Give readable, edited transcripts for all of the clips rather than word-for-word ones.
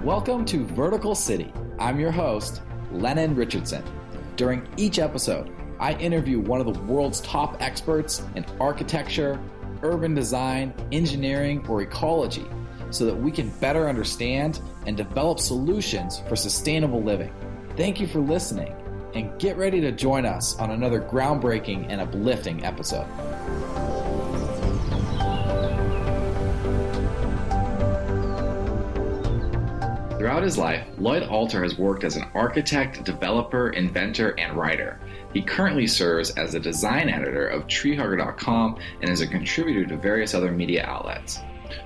Welcome to Vertical City. I'm your host, Lennon Richardson. During each episode, I interview one of the world's top experts in architecture, urban design, engineering, or ecology so that we can better understand and develop solutions for sustainable living. Thank you for listening, and get ready to join us on another groundbreaking and uplifting episode. Throughout his life, Lloyd Alter has worked as an architect, developer, inventor, and writer. He currently serves as the design editor of treehugger.com and is a contributor to various other media outlets.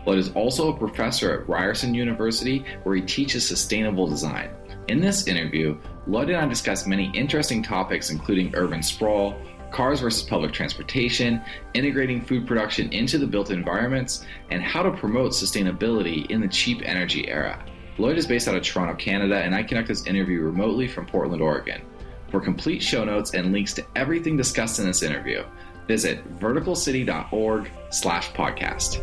Lloyd is also a professor at Ryerson University, where he teaches sustainable design. In this interview, Lloyd and I discuss many interesting topics, including urban sprawl, cars versus public transportation, integrating food production into the built environments, and how to promote sustainability in the cheap energy era. Lloyd is based out of Toronto, Canada, and I conduct this interview remotely from Portland, Oregon. For complete show notes and links to everything discussed in this interview, visit verticalcity.org/podcast.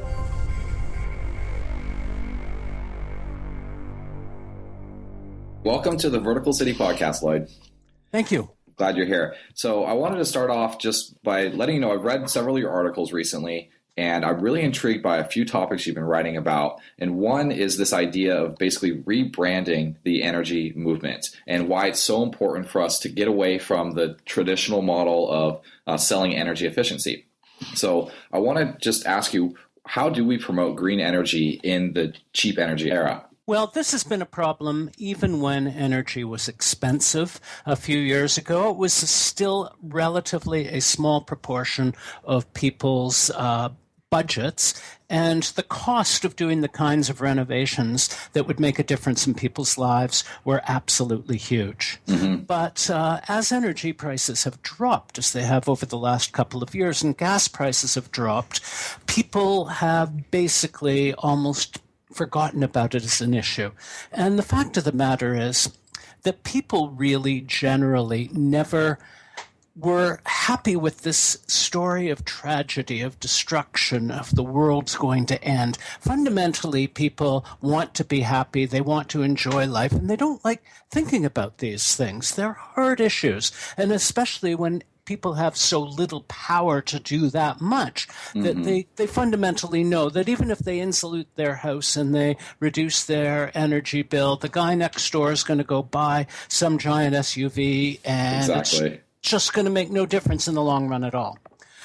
Welcome to the Vertical City podcast, Lloyd. Thank you. Glad you're here. So I wanted to start off just by letting you know I've read several of your articles recently, and I'm really intrigued by a few topics you've been writing about. And one is this idea of basically rebranding the energy movement and why it's so important for us to get away from the traditional model of selling energy efficiency. So I want to just ask you, how do we promote green energy in the cheap energy era? Well, this has been a problem even when energy was expensive a few years ago. It was still relatively a small proportion of people's budgets, and the cost of doing the kinds of renovations that would make a difference in people's lives were absolutely huge. Mm-hmm. But as energy prices have dropped, as they have over the last couple of years, and gas prices have dropped, people have basically almost forgotten about it as an issue. And the fact of the matter is that people really generally never were happy with this story of tragedy, of destruction, of the world's going to end. Fundamentally, people want to be happy, they want to enjoy life, and they don't like thinking about these things. They're hard issues, and especially when people have so little power to do that much, that they fundamentally know that even if they insulate their house and they reduce their energy bill, the guy next door is going to go buy some giant SUV, and it's just going to make no difference in the long run at all.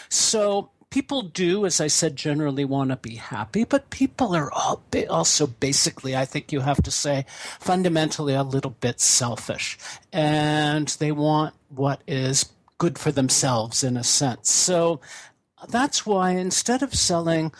So people do, as I said, generally want to be happy, but people are also basically, I think you have to say, fundamentally a little bit selfish. And they want what is good for themselves in a sense. So that's why instead of selling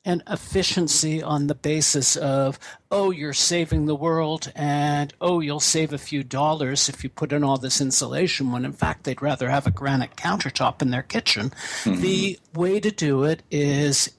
an efficiency on the basis of, oh, you're saving the world, and oh, you'll save a few dollars if you put in all this insulation, when in fact they'd rather have a granite countertop in their kitchen, the way to do it is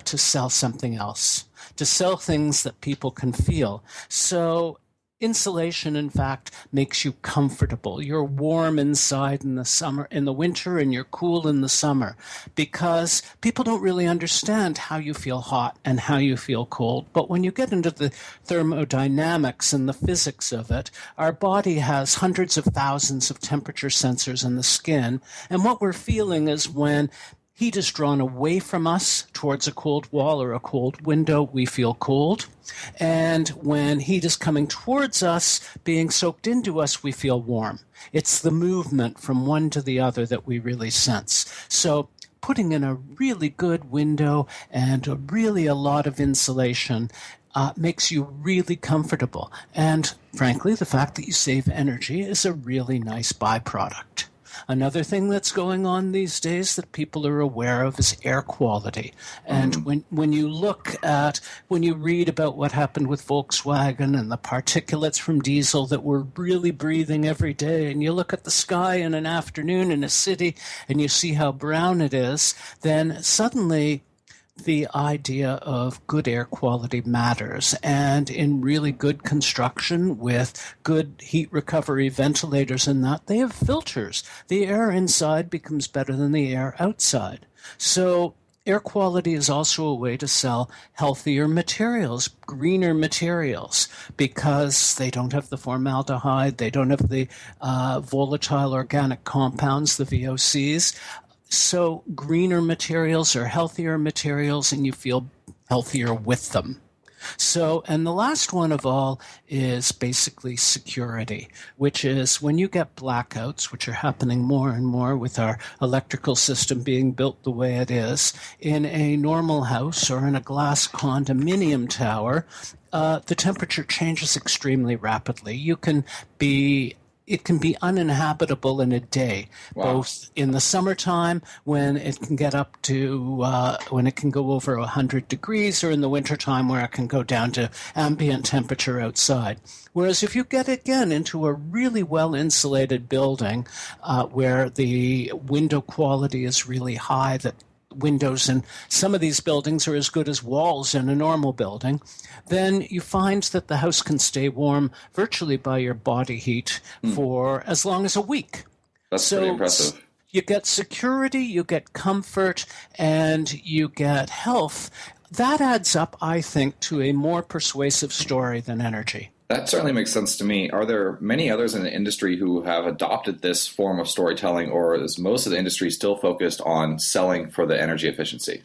to sell something else, to sell things that people can feel. So insulation, in fact, makes you comfortable. You're warm inside in the winter, and you're cool in the summer, because people don't really understand how you feel hot and how you feel cold. But when you get into the thermodynamics and the physics of it, our body has hundreds of thousands of temperature sensors in the skin. And what we're feeling is when heat is drawn away from us towards a cold wall or a cold window, we feel cold. And when heat is coming towards us, being soaked into us, we feel warm. It's the movement from one to the other that we really sense. So putting in a really good window and a lot of insulation makes you really comfortable. And frankly, the fact that you save energy is a really nice byproduct. Another thing that's going on these days that people are aware of is air quality. And when you read about what happened with Volkswagen and the particulates from diesel that we're really breathing every day, and you look at the sky in an afternoon in a city and you see how brown it is, then suddenly the idea of good air quality matters. And in really good construction with good heat recovery ventilators and that, they have filters. The air inside becomes better than the air outside. So air quality is also a way to sell healthier materials, greener materials, because they don't have the formaldehyde, they don't have the volatile organic compounds, the VOCs. So greener materials are healthier materials, and you feel healthier with them. So, and the last one of all is basically security, which is when you get blackouts, which are happening more and more with our electrical system being built the way it is, in a normal house or in a glass condominium tower, the temperature changes extremely rapidly. It can be uninhabitable in a day, both in the summertime when it can get up to, when it can go over 100 degrees, or in the wintertime where it can go down to ambient temperature outside. Whereas if you get, again, into a really well-insulated building where the window quality is really high, that windows in some of these buildings are as good as walls in a normal building, then you find that the house can stay warm virtually by your body heat for as long as a week. That's pretty impressive. You get security, you get comfort, and you get health. That adds up, I think, to a more persuasive story than energy. That certainly makes sense to me. Are there many others in the industry who have adopted this form of storytelling, or is most of the industry still focused on selling for the energy efficiency?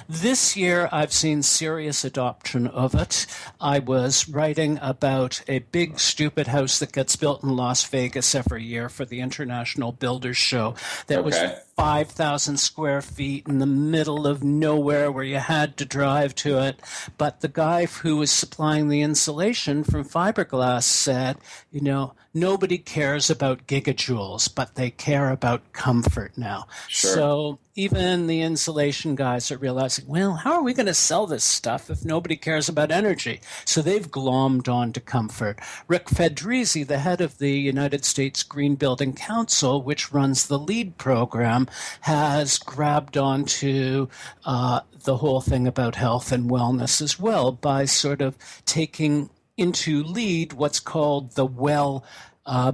This year, I've seen serious adoption of it. I was writing about a big, stupid house that gets built in Las Vegas every year for the International Builders Show that was 5,000 square feet in the middle of nowhere where you had to drive to it. But the guy who was supplying the insulation from fiberglass said, you know, nobody cares about gigajoules, but they care about comfort now. Sure. So even the insulation guys are realizing, well, how are we going to sell this stuff if nobody cares about energy? So they've glommed on to comfort. Rick Fedrizzi, the head of the United States Green Building Council, which runs the LEED program, has grabbed onto the whole thing about health and wellness as well by sort of taking into LEED what's called the WELL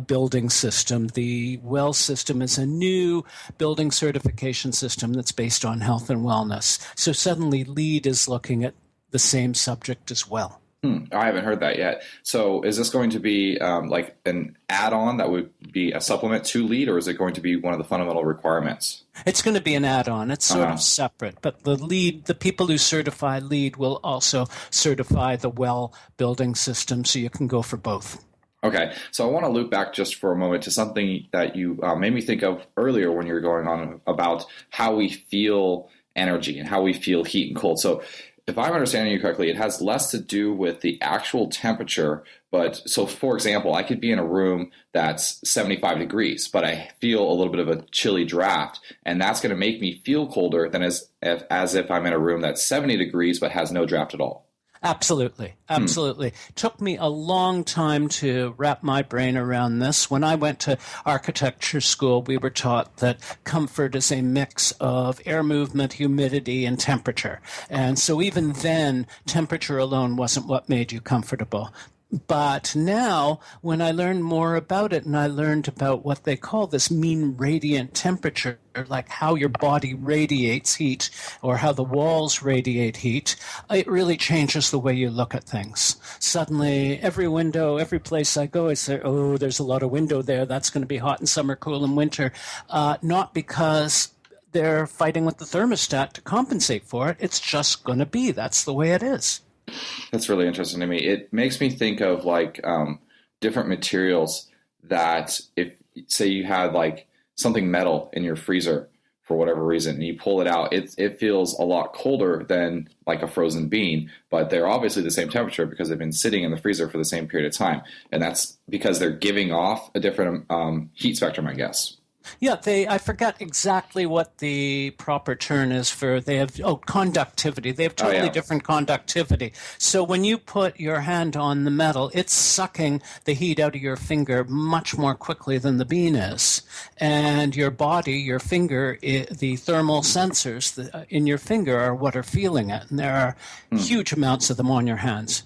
building system. The WELL system is a new building certification system that's based on health and wellness. So suddenly LEED is looking at the same subject as well. I haven't heard that yet. So is this going to be like an add-on that would be a supplement to LEED, or is it going to be one of the fundamental requirements? It's going to be an add-on. It's sort of separate, but the people who certify LEED will also certify the WELL building system, so you can go for both. Okay, so I want to loop back just for a moment to something that you made me think of earlier when you were going on about how we feel energy and how we feel heat and cold. So if I'm understanding you correctly, it has less to do with the actual temperature. But so, for example, I could be in a room that's 75 degrees, but I feel a little bit of a chilly draft, and that's going to make me feel colder than as if I'm in a room that's 70 degrees but has no draft at all. Absolutely. Absolutely. Took me a long time to wrap my brain around this. When I went to architecture school, we were taught that comfort is a mix of air movement, humidity, and temperature. And so even then, temperature alone wasn't what made you comfortable. But now, when I learned more about it, and I learned about what they call this mean radiant temperature, like how your body radiates heat or how the walls radiate heat, it really changes the way you look at things. Suddenly, every window, every place I go, I say, oh, there's a lot of window there. That's going to be hot in summer, cool in winter. Not because they're fighting with the thermostat to compensate for it. It's just going to be. That's the way it is. That's really interesting to me. It makes me think of like different materials that if, say, you had like something metal in your freezer for whatever reason, and you pull it out, it feels a lot colder than like a frozen bean, but they're obviously the same temperature because they've been sitting in the freezer for the same period of time. And that's because they're giving off a different heat spectrum, I guess. Yeah, I forget exactly what the proper term is for, they have, conductivity. They have totally different conductivity. So when you put your hand on the metal, it's sucking the heat out of your finger much more quickly than the bean is. And your body, your finger, the thermal sensors in your finger are what are feeling it. And there are huge amounts of them on your hands.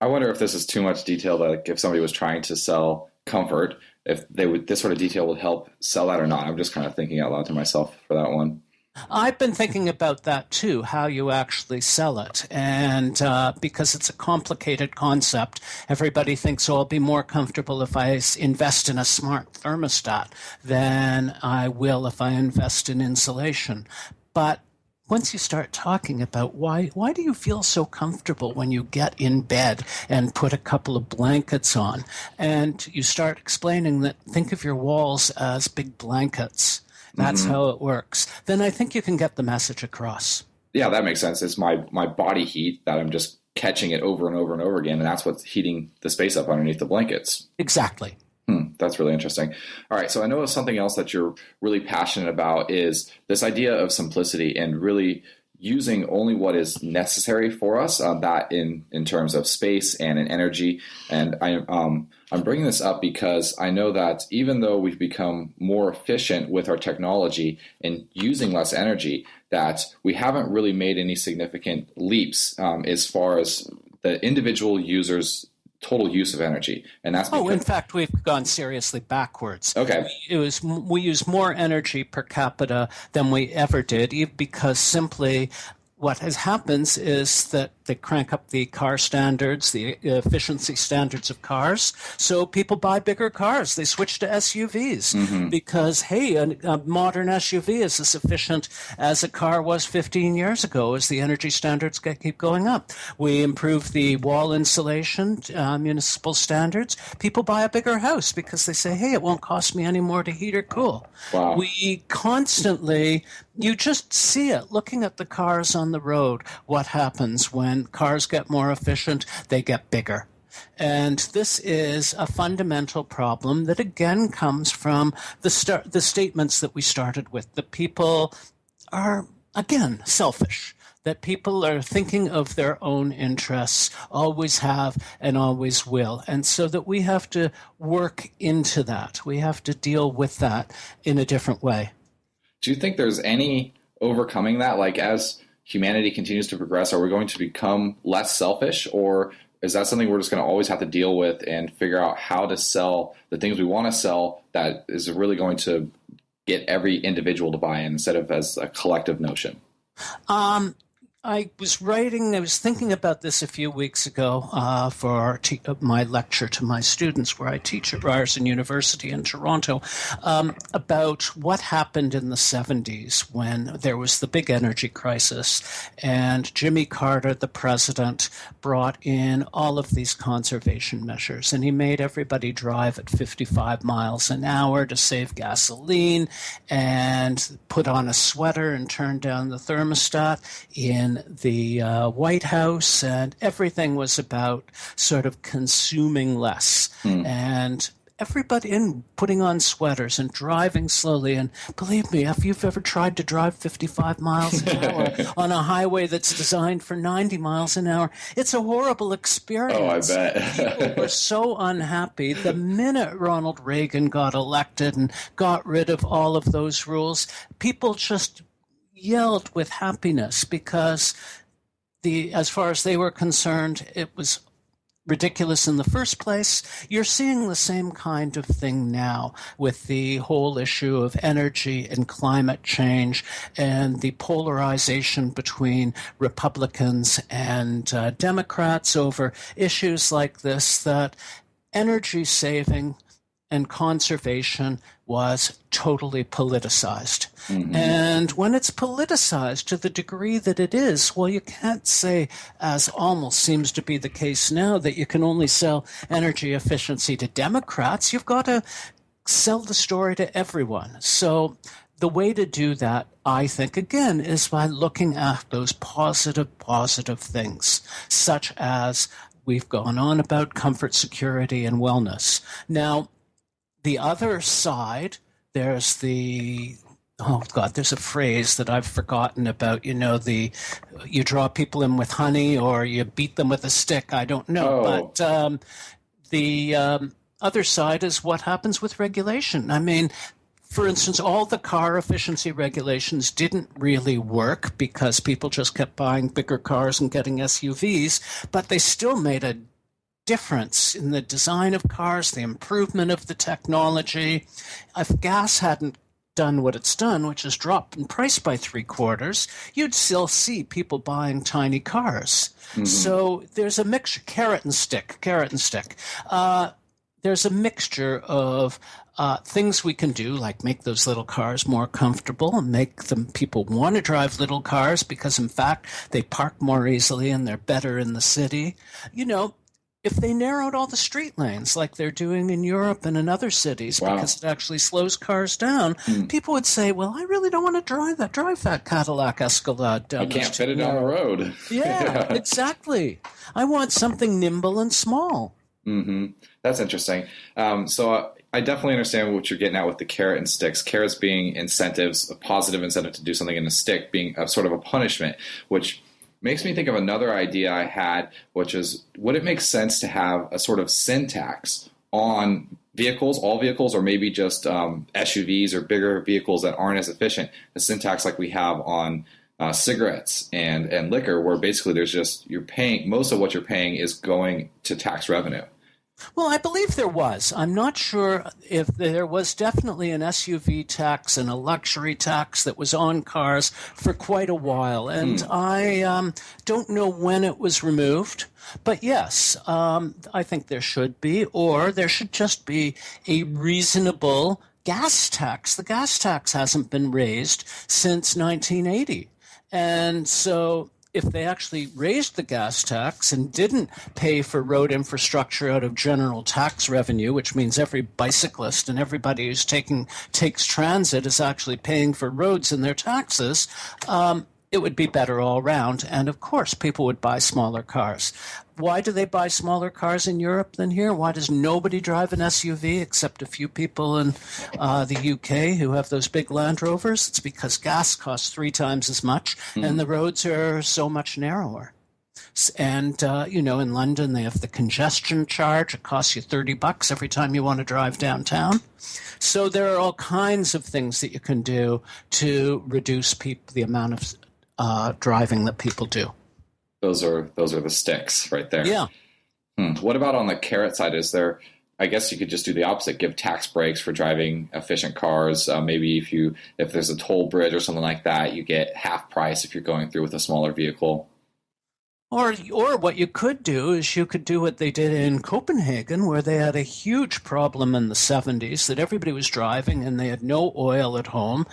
I wonder if this is too much detail, like if somebody was trying to sell comfort, if this sort of detail would help sell that or not. I'm just kind of thinking out loud to myself for that one. I've been thinking about that too, how you actually sell it. And because it's a complicated concept, everybody thinks, oh, I'll be more comfortable if I invest in a smart thermostat than I will if I invest in insulation. But once you start talking about why do you feel so comfortable when you get in bed and put a couple of blankets on, and you start explaining that, think of your walls as big blankets. That's how it works. Then I think you can get the message across. Yeah, that makes sense. It's my body heat that I'm just catching it over and over and over again, and that's what's heating the space up underneath the blankets. Exactly. That's really interesting. All right, so I know something else that you're really passionate about is this idea of simplicity and really using only what is necessary for us, that in terms of space and in energy. And I'm bringing this up because I know that even though we've become more efficient with our technology and using less energy, that we haven't really made any significant leaps as far as the individual users' total use of energy. And that's because, in fact, we've gone seriously backwards. Okay. We use more energy per capita than we ever did, because simply what happens is that they crank up the car standards, the efficiency standards of cars. So people buy bigger cars. They switch to SUVs because, hey, a modern SUV is as efficient as a car was 15 years ago as the energy standards keep going up. We improve the wall insulation, municipal standards. People buy a bigger house because they say, hey, it won't cost me any more to heat or cool. Wow. We constantly, you just see it looking at the cars on the road, what happens when cars get more efficient, they get bigger. And this is a fundamental problem that again comes from the statements that we started with. The people are, again, selfish. That people are thinking of their own interests, always have and always will. And so that we have to work into that. We have to deal with that in a different way. Do you think there's any overcoming that? Like, as humanity continues to progress, are we going to become less selfish, or is that something we're just going to always have to deal with and figure out how to sell the things we want to sell that is really going to get every individual to buy in instead of as a collective notion? I was thinking about this a few weeks ago for my lecture to my students where I teach at Ryerson University in Toronto about what happened in the 70s when there was the big energy crisis and Jimmy Carter, the president, brought in all of these conservation measures, and he made everybody drive at 55 miles an hour to save gasoline and put on a sweater and turn down the thermostat in the White House, and everything was about sort of consuming less. And everybody in putting on sweaters and driving slowly. And believe me, if you've ever tried to drive 55 miles an hour on a highway that's designed for 90 miles an hour, it's a horrible experience. Oh, I bet. People were so unhappy. The minute Ronald Reagan got elected and got rid of all of those rules, people just yelled with happiness because as far as they were concerned, it was ridiculous in the first place. You're seeing the same kind of thing now with the whole issue of energy and climate change and the polarization between Republicans and Democrats over issues like this, that energy saving and conservation was totally politicized. And when it's politicized to the degree that it is, well, you can't say, as almost seems to be the case now, that you can only sell energy efficiency to Democrats. You've got to sell the story to everyone. So the way to do that, I think, again, is by looking at those positive things, such as we've gone on about comfort, security, and wellness. Now, the other side, there's there's a phrase that I've forgotten about, you draw people in with honey or you beat them with a stick. I don't know. But the other side is what happens with regulation. I mean, for instance, all the car efficiency regulations didn't really work because people just kept buying bigger cars and getting SUVs, but they still made a difference in the design of cars, the improvement of the technology. If gas hadn't done what it's done, which is dropped in price by 3/4, you'd still see people buying tiny cars. Mm-hmm. So there's a mixture, carrot and stick. There's a mixture of things we can do, like make those little cars more comfortable and make them people want to drive little cars because, in fact, they park more easily and they're better in the city. If they narrowed all the street lanes like they're doing in Europe and in other cities, because it actually slows cars down, people would say, well, I really don't want to drive that Cadillac Escalade down. I can't fit it down the road. Yeah, exactly. I want something nimble and small. Mm-hmm. That's interesting. So I definitely understand what you're getting at with the carrot and sticks. Carrots being incentives, a positive incentive to do something, and a stick being a sort of a punishment, which makes me think of another idea I had, which is, would it make sense to have a sort of sin tax on vehicles, all vehicles, or maybe just SUVs or bigger vehicles that aren't as efficient, a sin tax like we have on cigarettes and liquor, where basically you're paying, most of what you're paying is going to tax revenue? Well, I believe there was. I'm not sure if there was definitely an SUV tax and a luxury tax that was on cars for quite a while. And I don't know when it was removed. But yes, I think there should be, or there should just be a reasonable gas tax. The gas tax hasn't been raised since 1980. And so if they actually raised the gas tax and didn't pay for road infrastructure out of general tax revenue, which means every bicyclist and everybody who's takes transit is actually paying for roads in their taxes, it would be better all around. And of course, people would buy smaller cars. Why do they buy smaller cars in Europe than here? Why does nobody drive an SUV except a few people in the UK who have those big Land Rovers? It's because gas costs 3 times as much and the roads are so much narrower. And, in London, they have the congestion charge. It costs you $30 every time you want to drive downtown. So there are all kinds of things that you can do to reduce the amount of driving that people do. Those are the sticks right there. Yeah. What about on the carrot side? I guess you could just do the opposite, give tax breaks for driving efficient cars. Maybe if there's a toll bridge or something like that, you get half price if you're going through with a smaller vehicle. Or what you could do is you could do what they did in Copenhagen, where they had a huge problem in the 70s that everybody was driving and they had no oil at home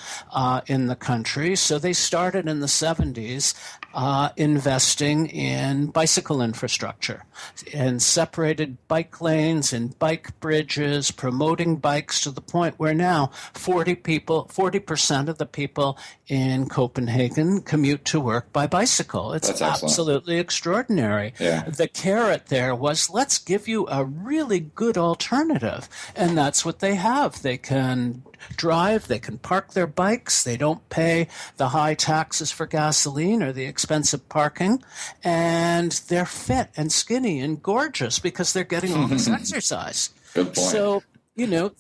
in the country. So they started in the 70s investing in bicycle infrastructure and separated bike lanes and bike bridges, promoting bikes to the point where now 40% of the people in Copenhagen commute to work by bicycle. It's absolutely extraordinary. Yeah. The carrot there was, let's give you a really good alternative. And that's what they have. They can drive, they can park their bikes, they don't pay the high taxes for gasoline or the expensive parking, and they're fit and skinny and gorgeous because they're getting all this exercise. Good point. So,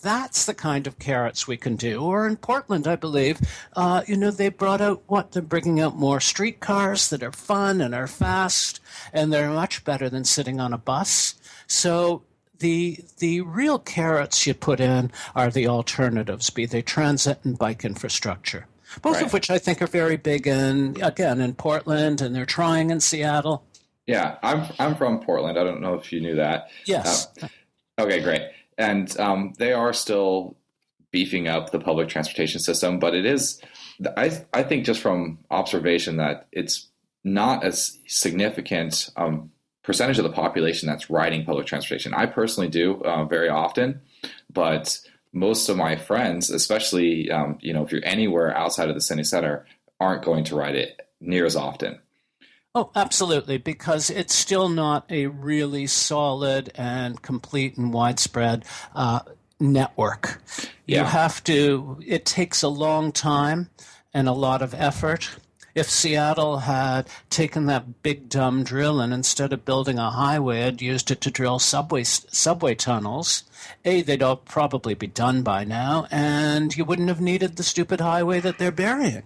that's the kind of carrots we can do. Or in Portland, I believe, they brought out they're bringing out more streetcars that are fun and are fast, and they're much better than sitting on a bus. So the real carrots you put in are the alternatives, be they transit and bike infrastructure, both of which I think are very big in Portland, and they're trying in Seattle. Yeah, I'm from Portland. I don't know if you knew that. Yes. Okay, great. And they are still beefing up the public transportation system, but it is, I think just from observation, that it's not as significant percentage of the population that's riding public transportation. I personally do very often, but most of my friends, especially if you're anywhere outside of the city center, aren't going to ride it near as often. Oh, absolutely, because it's still not a really solid and complete and widespread network. Yeah. It takes a long time and a lot of effort. If Seattle had taken that big dumb drill and instead of building a highway, had used it to drill subway tunnels, they'd all probably be done by now, and you wouldn't have needed the stupid highway that they're burying.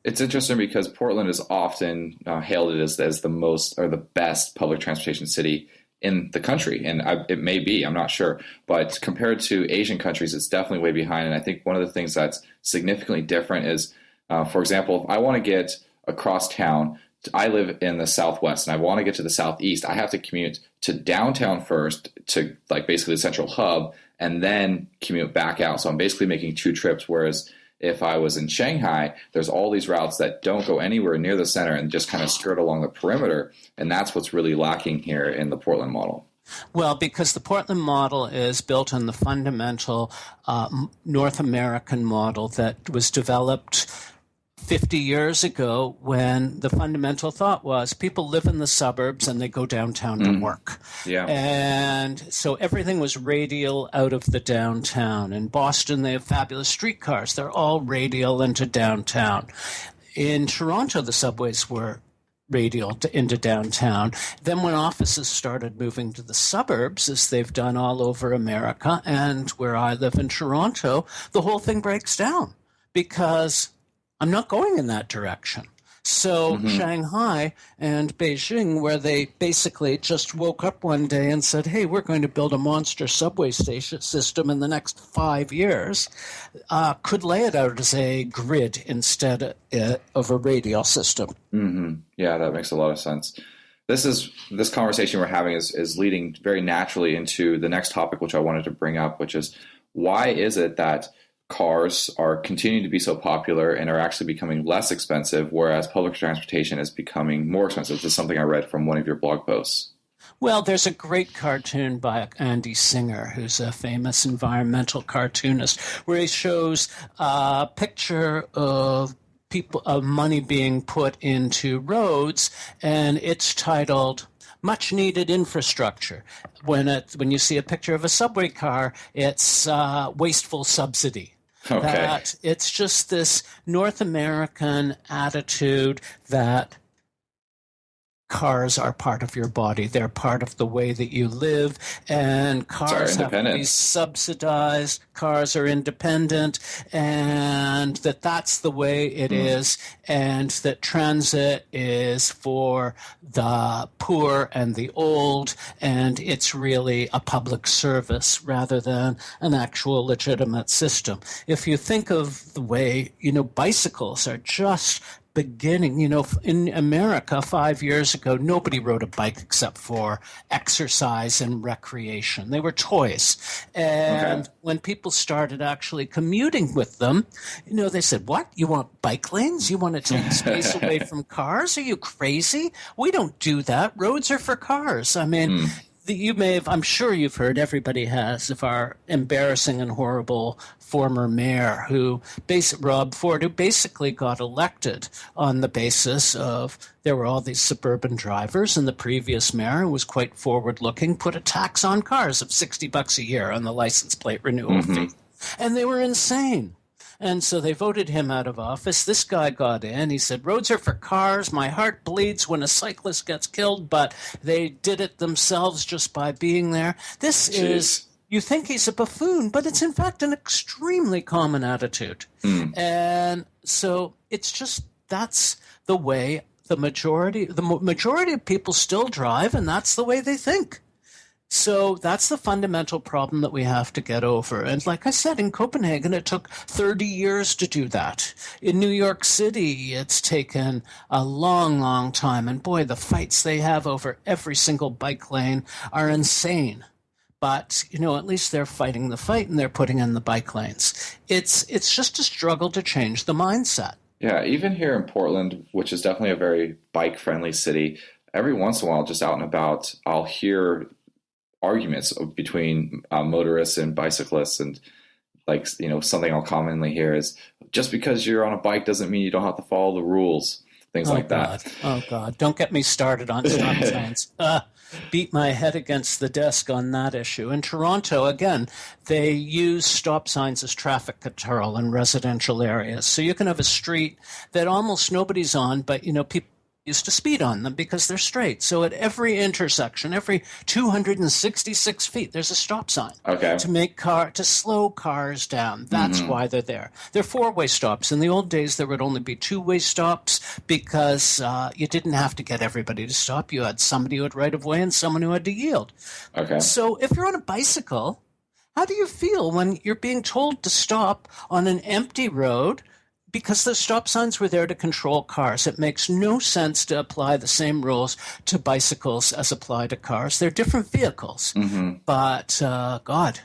It's interesting because Portland is often hailed as the most or the best public transportation city in the country. And it may be, I'm not sure. But compared to Asian countries, it's definitely way behind. And I think one of the things that's significantly different is, for example, if I want to get across town, I live in the Southwest and I want to get to the Southeast, I have to commute to downtown first to like basically the central hub and then commute back out. So I'm basically making 2 trips, whereas if I was in Shanghai, there's all these routes that don't go anywhere near the center and just kind of skirt along the perimeter. And that's what's really lacking here in the Portland model. Well, because the Portland model is built on the fundamental North American model that was developed 50 years ago, when the fundamental thought was people live in the suburbs and they go downtown to work. Yeah. And so everything was radial out of the downtown. In Boston, they have fabulous streetcars. They're all radial into downtown. In Toronto, the subways were radial into downtown. Then when offices started moving to the suburbs, as they've done all over America, and where I live in Toronto, the whole thing breaks down because I'm not going in that direction. So Shanghai and Beijing, where they basically just woke up one day and said, hey, we're going to build a monster subway station system in the next 5 years, could lay it out as a grid instead of a radial system. Yeah, that makes a lot of sense. This conversation we're having is leading very naturally into the next topic, which I wanted to bring up, which is, why is it that cars are continuing to be so popular and are actually becoming less expensive, whereas public transportation is becoming more expensive? This is something I read from one of your blog posts. Well, there's a great cartoon by Andy Singer, who's a famous environmental cartoonist, where he shows a picture of money being put into roads, and it's titled much needed infrastructure. When you see a picture of a subway car, it's wasteful subsidy. Okay. That it's just this North American attitude that cars are part of your body. They're part of the way that you live, and cars have to be subsidized. Cars are independent, and that's the way it is, and that transit is for the poor and the old, and it's really a public service rather than an actual legitimate system. If you think of the way, bicycles are just beginning. In America 5 years ago, nobody rode a bike except for exercise and recreation. They were toys. And when people started actually commuting with them, they said, what? You want bike lanes? You want to take space away from cars? Are you crazy? We don't do that. Roads are for cars. I mean, I'm sure you've heard, everybody has, of our embarrassing and horrible former mayor, Rob Ford, who basically got elected on the basis of there were all these suburban drivers, and the previous mayor, who was quite forward-looking, put a tax on cars of $60 a year on the license plate renewal fee. And they were insane. And so they voted him out of office. This guy got in. He said, roads are for cars. My heart bleeds when a cyclist gets killed, but they did it themselves just by being there. You think he's a buffoon, but it's in fact an extremely common attitude. And so it's just, that's the way the majority of people still drive, and that's the way they think. So that's the fundamental problem that we have to get over. And like I said, in Copenhagen, it took 30 years to do that. In New York City, it's taken a long, long time. And boy, the fights they have over every single bike lane are insane. But, at least they're fighting the fight and they're putting in the bike lanes. It's just a struggle to change the mindset. Yeah, even here in Portland, which is definitely a very bike-friendly city, every once in a while, just out and about, I'll hear arguments between motorists and bicyclists, and something I'll commonly hear is, just because you're on a bike doesn't mean you don't have to follow the rules, things like that. Oh God, don't get me started on stop signs. Beat my head against the desk on that issue. In Toronto, again, they use stop signs as traffic control in residential areas. So you can have a street that almost nobody's on, but used to speed on them because they're straight. So at every intersection, every 266 feet, there's a stop sign to slow cars down. That's why they're there. They're four-way stops. In the old days, there would only be two-way stops because you didn't have to get everybody to stop. You had somebody who had right of way and someone who had to yield. Okay. So if you're on a bicycle, how do you feel when you're being told to stop on an empty road? Because the stop signs were there to control cars. It makes no sense to apply the same rules to bicycles as apply to cars. They're different vehicles. But, God,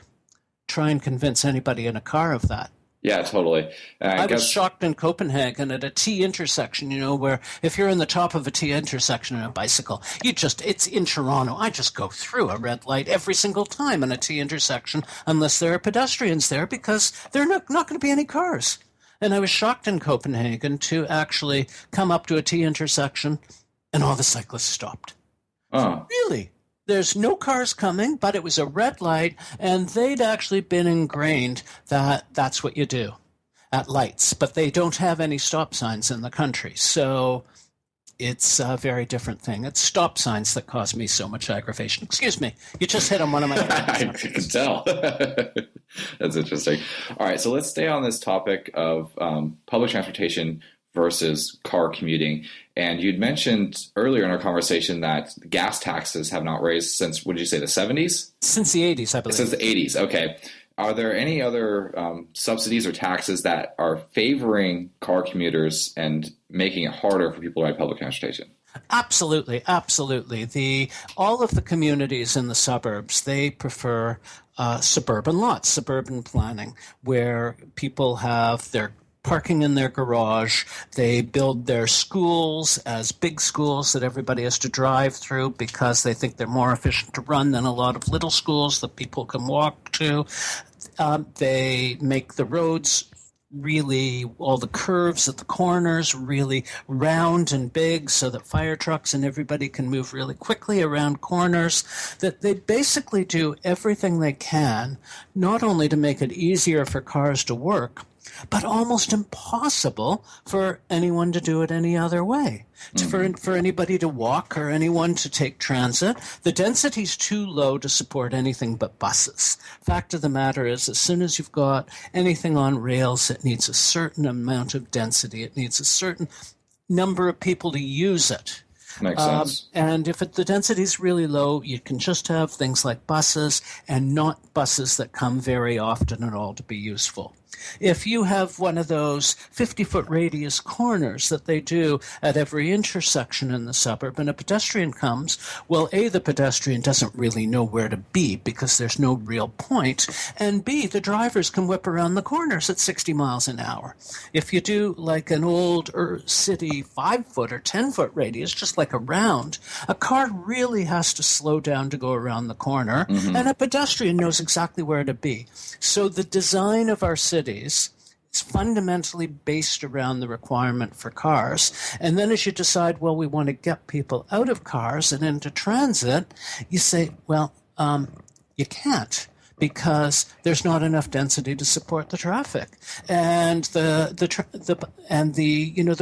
try and convince anybody in a car of that. Yeah, totally. I was shocked in Copenhagen at a T intersection, where if you're in the top of a T intersection on a bicycle, it's in Toronto. I just go through a red light every single time in a T intersection unless there are pedestrians there because there are not going to be any cars. And I was shocked in Copenhagen to actually come up to a T intersection and all the cyclists stopped. Oh. Really? There's no cars coming, but it was a red light, and they'd actually been ingrained that that's what you do at lights. But they don't have any stop signs in the country. So it's a very different thing. It's stop signs that cause me so much aggravation. Excuse me. You just hit on one of my I can tell. That's interesting. All right, so let's stay on this topic of public transportation versus car commuting. And you'd mentioned earlier in our conversation that gas taxes have not raised since, what did you say, the 70s? Since the 80s, I believe. Since the 80s, okay. Are there any other subsidies or taxes that are favoring car commuters and making it harder for people to ride public transportation? Absolutely, absolutely. All of the communities in the suburbs, they prefer suburban lots, suburban planning, where people have their parking in their garage. They build their schools as big schools that everybody has to drive through because they think they're more efficient to run than a lot of little schools that people can walk to. They make the roads really, all the curves at the corners really round and big so that fire trucks and everybody can move really quickly around corners. That they basically do everything they can, not only to make it easier for cars to work, but almost impossible for anyone to do it any other way. For anybody to walk or anyone to take transit. The density's too low to support anything but buses. Fact of the matter is, as soon as you've got anything on rails, it needs a certain amount of density. It needs a certain number of people to use it. Makes sense. And if the density is really low, you can just have things like buses and not buses that come very often at all to be useful. If you have one of those 50-foot radius corners that they do at every intersection in the suburb and a pedestrian comes, well, A, the pedestrian doesn't really know where to be because there's no real point, and B, the drivers can whip around the corners at 60 miles an hour. If you do like an old city 5-foot or 10-foot radius, just like a round, a car really has to slow down to go around the corner, and a pedestrian knows exactly where to be. So the design of our cities is fundamentally based around the requirement for cars. And then as you decide, well, we want to get people out of cars and into transit, you say, well, you can't, because there's not enough density to support the traffic, and the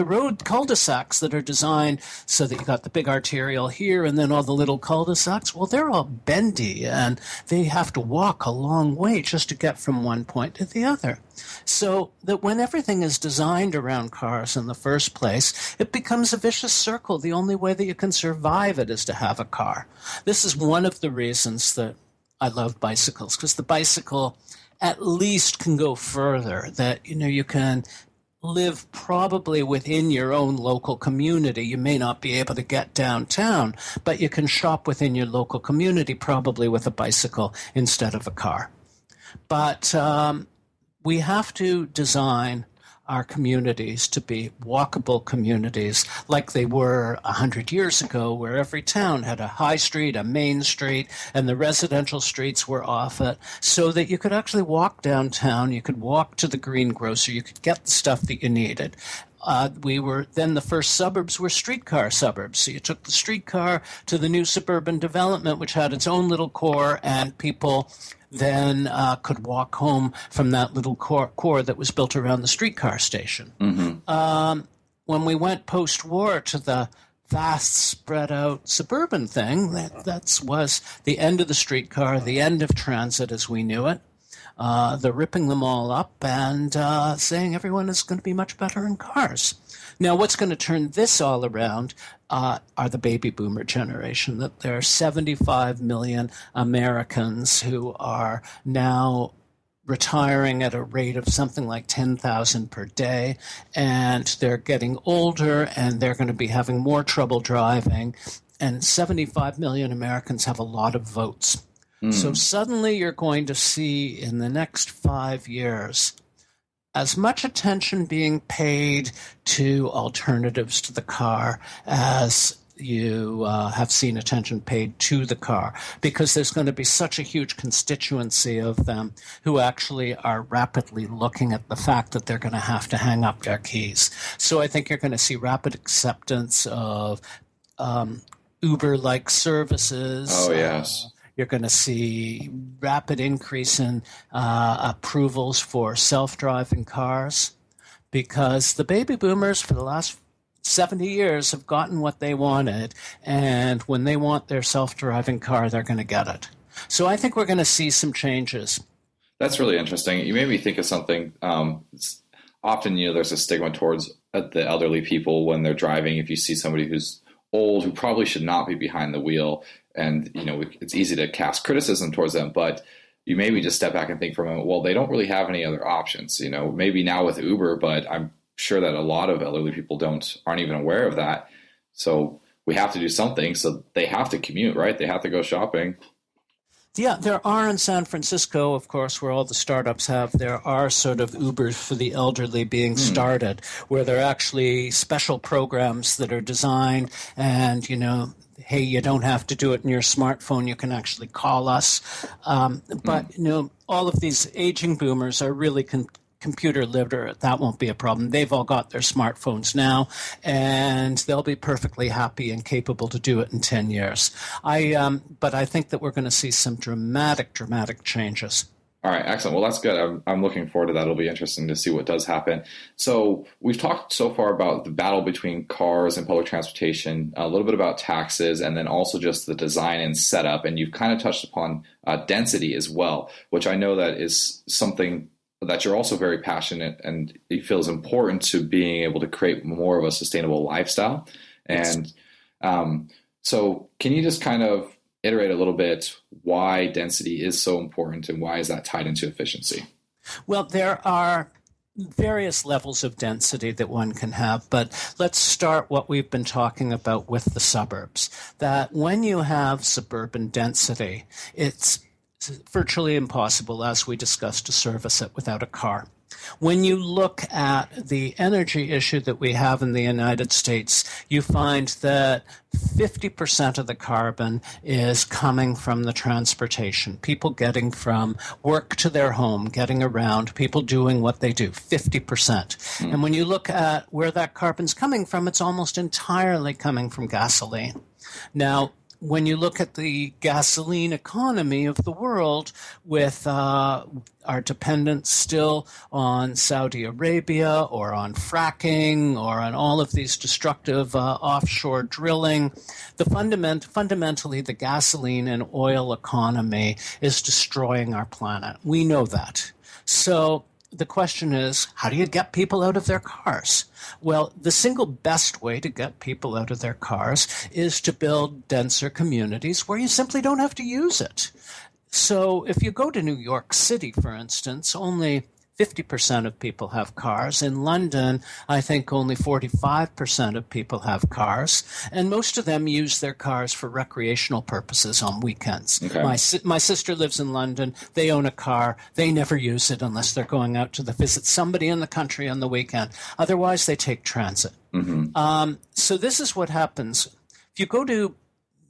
road cul-de-sacs that are designed so that you got the big arterial here and then all the little cul-de-sacs. Well, they're all bendy, and they have to walk a long way just to get from one point to the other. So that when everything is designed around cars in the first place, it becomes a vicious circle. The only way that you can survive it is to have a car. This is one of the reasons that I love bicycles, because the bicycle at least can go further, that, you can live probably within your own local community. You may not be able to get downtown, but you can shop within your local community probably with a bicycle instead of a car. But we have to design our communities to be walkable communities like they were 100 years ago, where every town had a high street, a main street, and the residential streets were off it, so that you could actually walk downtown, you could walk to the greengrocer, you could get the stuff that you needed. The first suburbs were streetcar suburbs. So you took the streetcar to the new suburban development, which had its own little core, and people then could walk home from that little core that was built around the streetcar station. When we went post-war to the vast, spread out suburban thing. That was the end of the streetcar, the end of transit as we knew it. They're ripping them all up and saying everyone is going to be much better in cars. Now, what's going to turn this all around are the baby boomer generation. That there are 75 million Americans who are now retiring at a rate of something like 10,000 per day, and they're getting older, and they're going to be having more trouble driving. And 75 million Americans have a lot of votes. So suddenly you're going to see in the next 5 years as much attention being paid to alternatives to the car as you have seen attention paid to the car, because there's going to be such a huge constituency of them who actually are rapidly looking at the fact that they're going to have to hang up their keys. So I think you're going to see rapid acceptance of Uber-like services. Oh, yes. You're going to see rapid increase in approvals for self-driving cars, because the baby boomers for the last 70 years have gotten what they wanted, and when they want their self-driving car, they're going to get it. So I think we're going to see some changes. That's really interesting. You made me think of something. Often, there's a stigma towards the elderly people when they're driving. If you see somebody who's old, who probably should not be behind the wheel, and it's easy to cast criticism towards them, but you maybe just step back and think for a moment, well, they don't really have any other options. Maybe now with Uber, but I'm sure that a lot of elderly people aren't even aware of that. So we have to do something. So they have to commute, right? They have to go shopping. Yeah, there are in San Francisco, of course, where all the startups there are sort of Ubers for the elderly being started, where there are actually special programs that are designed and, hey, you don't have to do it in your smartphone. You can actually call us. But, all of these aging boomers are really computer literate. That won't be a problem. They've all got their smartphones now, and they'll be perfectly happy and capable to do it in 10 years. But I think that we're going to see some dramatic changes. All right, excellent. Well, that's good. I'm looking forward to that. It'll be interesting to see what does happen. So we've talked so far about the battle between cars and public transportation, a little bit about taxes, and then also just the design and setup. And you've kind of touched upon density as well, which I know that is something that you're also very passionate and you feel is important to being able to create more of a sustainable lifestyle. And so can you just kind of iterate a little bit why density is so important and why is that tied into efficiency? Well, there are various levels of density that one can have, but let's start what we've been talking about with the suburbs. That when you have suburban density, it's virtually impossible, as we discussed, to service it without a car. When you look at the energy issue that we have in the United States, you find that 50% of the carbon is coming from the transportation, people getting from work to their home, getting around, people doing what they do, 50%. And when you look at where that carbon's coming from, it's almost entirely coming from gasoline. Now, when you look at the gasoline economy of the world, with our dependence still on Saudi Arabia or on fracking or on all of these destructive offshore drilling, fundamentally the gasoline and oil economy is destroying our planet. We know that. So the question is, how do you get people out of their cars? Well, the single best way to get people out of their cars is to build denser communities where you simply don't have to use it. So if you go to New York City, for instance, only 50% of people have cars. In London, I think only 45% of people have cars, and most of them use their cars for recreational purposes on weekends. Okay. My sister lives in London. They own a car. They never use it unless they're going out to visit somebody in the country on the weekend. Otherwise, they take transit. So this is what happens. If you go to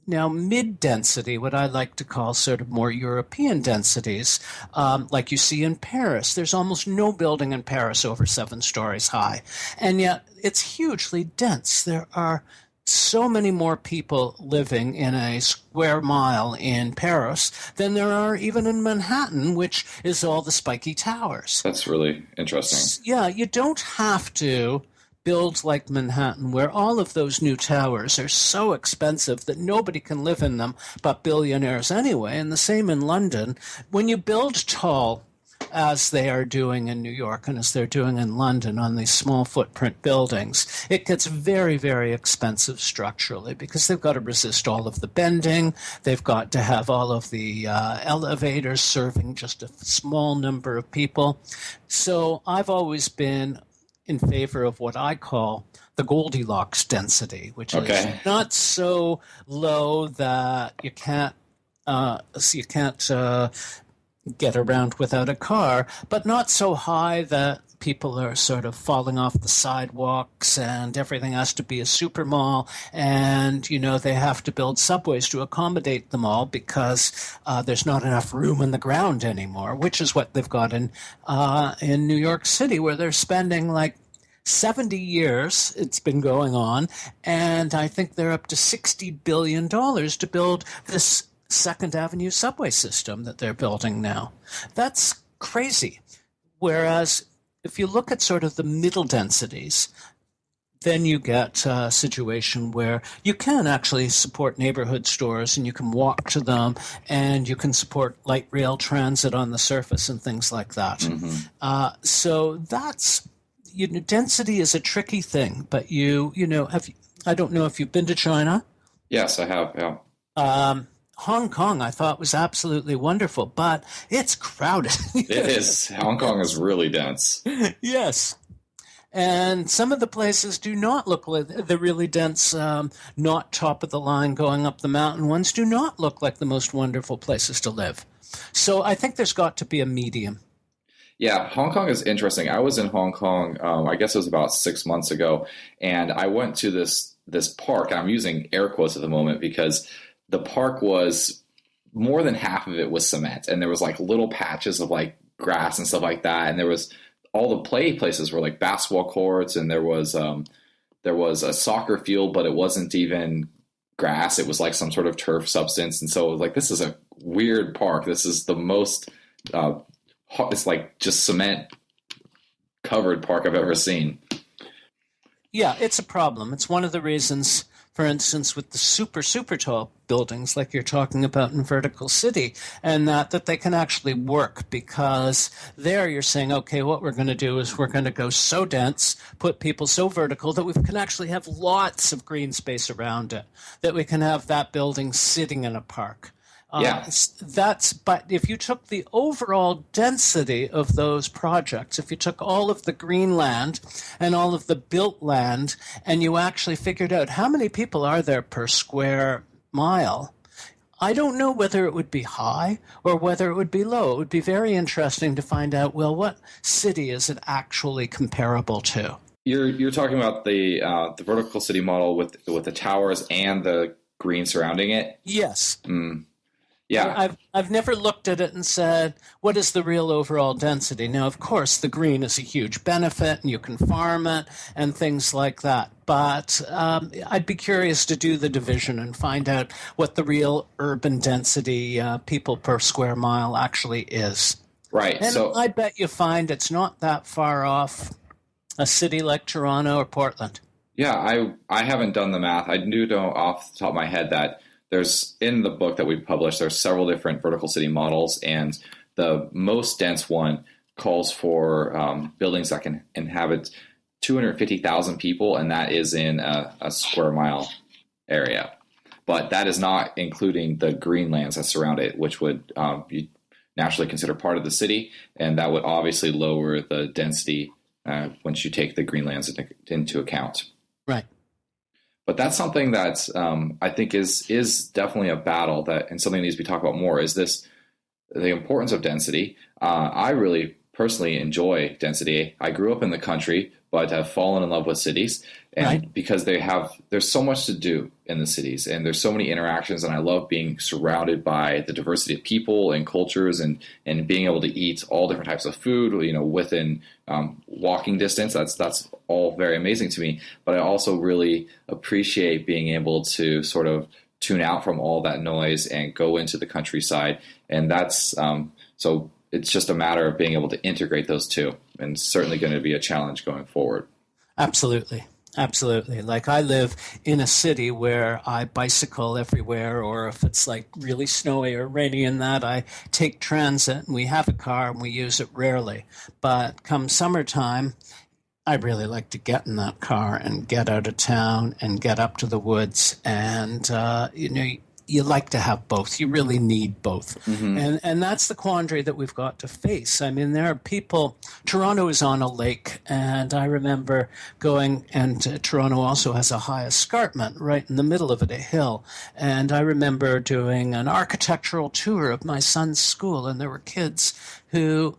now mid-density, what I like to call sort of more European densities, like you see in Paris. There's almost no building in Paris over 7 stories high. And yet it's hugely dense. There are so many more people living in a square mile in Paris than there are even in Manhattan, which is all the spiky towers. That's really interesting. Yeah, you don't have to build like Manhattan, where all of those new towers are so expensive that nobody can live in them but billionaires anyway, and the same in London, when you build tall, as they are doing in New York and as they're doing in London on these small footprint buildings, it gets very, very expensive structurally because they've got to resist all of the bending. They've got to have all of the elevators serving just a small number of people. So I've always been in favor of what I call the Goldilocks density, which is not so low that you can't get around without a car, but not so high that people are sort of falling off the sidewalks and everything has to be a super mall, and they have to build subways to accommodate them all because there's not enough room in the ground anymore, which is what they've got in New York City, where they're spending like 70 years it's been going on, and I think they're up to $60 billion to build this Second Avenue subway system that they're building now. That's crazy. Whereas if you look at sort of the middle densities, then you get a situation where you can actually support neighborhood stores and you can walk to them and you can support light rail transit on the surface and things like that. Mm-hmm. So that's, density is a tricky thing, but I don't know if you've been to China. Yes, I have, yeah. Hong Kong, I thought, was absolutely wonderful, but it's crowded. It is. Hong Kong is really dense. Yes. And some of the places do not look like the really dense, not top of the line going up the mountain ones do not look like the most wonderful places to live. So I think there's got to be a medium. Yeah, Hong Kong is interesting. I was in Hong Kong, I guess it was about 6 months ago, and I went to this park. I'm using air quotes at the moment because the park was more than half of it was cement, and there was like little patches of like grass and stuff like that. And there was all the play places were like basketball courts, and there was a soccer field, but it wasn't even grass. It was like some sort of turf substance. And so it was like, this is a weird park. This is the most, it's like just cement covered park I've ever seen. Yeah, it's a problem. It's one of the reasons, for instance, with the super, super tall buildings like you're talking about in Vertical City, and that they can actually work, because there you're saying, okay, what we're going to do is we're going to go so dense, put people so vertical that we can actually have lots of green space around it, that we can have that building sitting in a park. Yeah. But if you took the overall density of those projects, if you took all of the green land and all of the built land, and you actually figured out how many people are there per square mile, I don't know whether it would be high or whether it would be low. It would be very interesting to find out, well, what city is it actually comparable to? You're talking about the Vertical City model with the towers and the green surrounding it? Yes. Yeah. I've never looked at it and said, what is the real overall density? Now, of course, the green is a huge benefit, and you can farm it and things like that. But I'd be curious to do the division and find out what the real urban density people per square mile actually is. Right. And so I bet you find it's not that far off a city like Toronto or Portland. Yeah, I haven't done the math. I do know off the top of my head that there's, in the book that we published, there's several different Vertical City models, and the most dense one calls for buildings that can inhabit 250,000 people, and that is in a square mile area. But that is not including the green lands that surround it, which would be naturally considered part of the city, and that would obviously lower the density once you take the green lands into account. Right. But that's something that I think is definitely a battle and something that needs to be talked about more, is the importance of density. I really personally enjoy density. I grew up in the country, but have fallen in love with cities, and right. Because there's so much to do in the cities, and there's so many interactions, and I love being surrounded by the diversity of people and cultures, and being able to eat all different types of food, within walking distance. That's all very amazing to me. But I also really appreciate being able to sort of tune out from all that noise and go into the countryside, and that's so. It's just a matter of being able to integrate those two, and certainly going to be a challenge going forward. Absolutely. Absolutely. Like I live in a city where I bicycle everywhere, or if it's like really snowy or rainy and that, I take transit, and we have a car and we use it rarely. But come summertime, I really like to get in that car and get out of town and get up to the woods. And, you like to have both. You really need both. And that's the quandary that we've got to face. I mean, there are people, Toronto is on a lake, and I remember going, and Toronto also has a high escarpment right in the middle of it, a hill. And I remember doing an architectural tour of my son's school, and there were kids who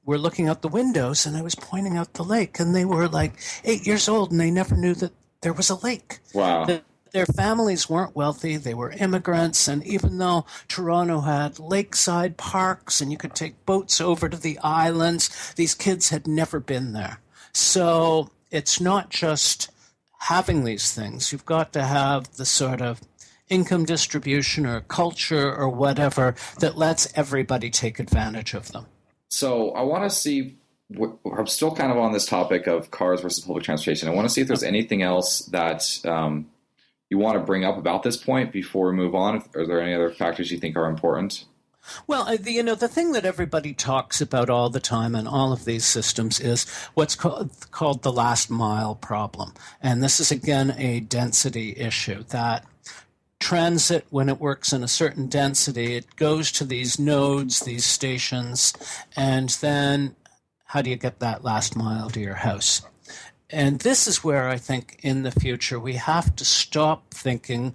were looking out the windows, and I was pointing out the lake, and they were like 8 years old, and they never knew that there was a lake. Wow. Their families weren't wealthy. They were immigrants. And even though Toronto had lakeside parks and you could take boats over to the islands, these kids had never been there. So it's not just having these things. You've got to have the sort of income distribution or culture or whatever that lets everybody take advantage of them. So I want to see, I'm still kind of on this topic of cars versus public transportation. I want to see if there's anything else that you want to bring up about this point before we move on. Are there any other factors you think are important? Well, the thing that everybody talks about all the time in all of these systems is what's called the last mile problem. And this is, again, a density issue, that transit, when it works in a certain density, it goes to these nodes, these stations, and then how do you get that last mile to your house? And this is where I think in the future we have to stop thinking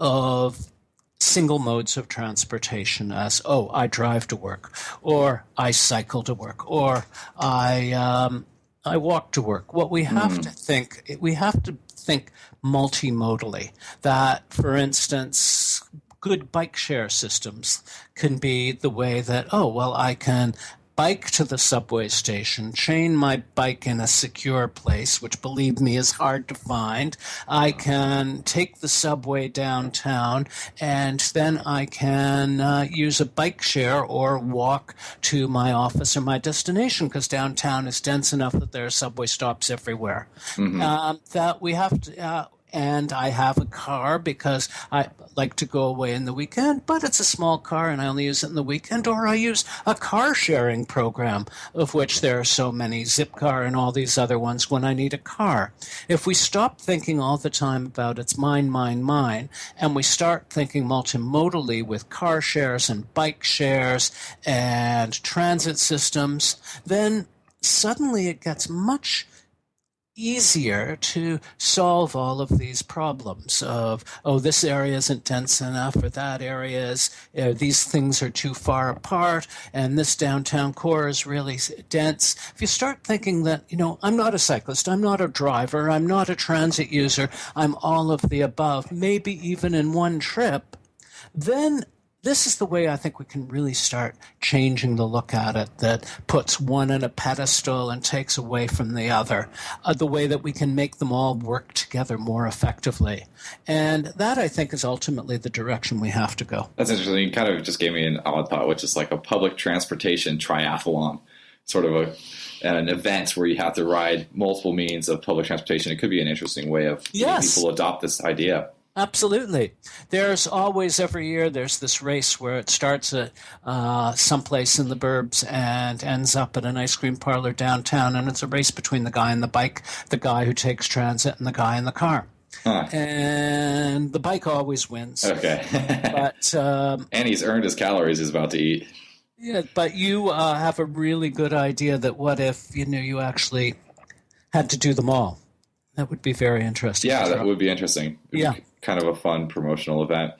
of single modes of transportation as, oh, I drive to work, or I cycle to work, or I walk to work. What we have to think, multimodally. That, for instance, good bike share systems can be the way that, oh, well, I can bike to the subway station, chain my bike in a secure place, which, believe me, is hard to find. I can take the subway downtown, and then I can use a bike share or walk to my office or my destination, because downtown is dense enough that there are subway stops everywhere. That we have to... and I have a car because I like to go away in the weekend, but it's a small car and I only use it in the weekend, or I use a car sharing program, of which there are so many, Zipcar and all these other ones, when I need a car. If we stop thinking all the time about it's mine, mine, mine, and we start thinking multimodally with car shares and bike shares and transit systems, then suddenly it gets much easier to solve all of these problems of, oh, this area isn't dense enough, or that area is, these things are too far apart, and this downtown core is really dense. If you start thinking that, I'm not a cyclist, I'm not a driver, I'm not a transit user, I'm all of the above, maybe even in one trip, then this is the way I think we can really start changing the look at it, that puts one in a pedestal and takes away from the other, the way that we can make them all work together more effectively. And that, I think, is ultimately the direction we have to go. That's interesting. You kind of just gave me an odd thought, which is like a public transportation triathlon, sort of an event where you have to ride multiple means of public transportation. It could be an interesting way of making people adopt this idea. Absolutely. There's always, every year, there's this race where it starts at someplace in the burbs and ends up at an ice cream parlor downtown, and it's a race between the guy on the bike, the guy who takes transit, and the guy in the car. Huh. And the bike always wins. Okay. But and he's earned his calories he's about to eat. Yeah, but you have a really good idea that what if, you actually had to do them all? That would be very interesting. Yeah, that would be interesting. It'd be kind of a fun promotional event.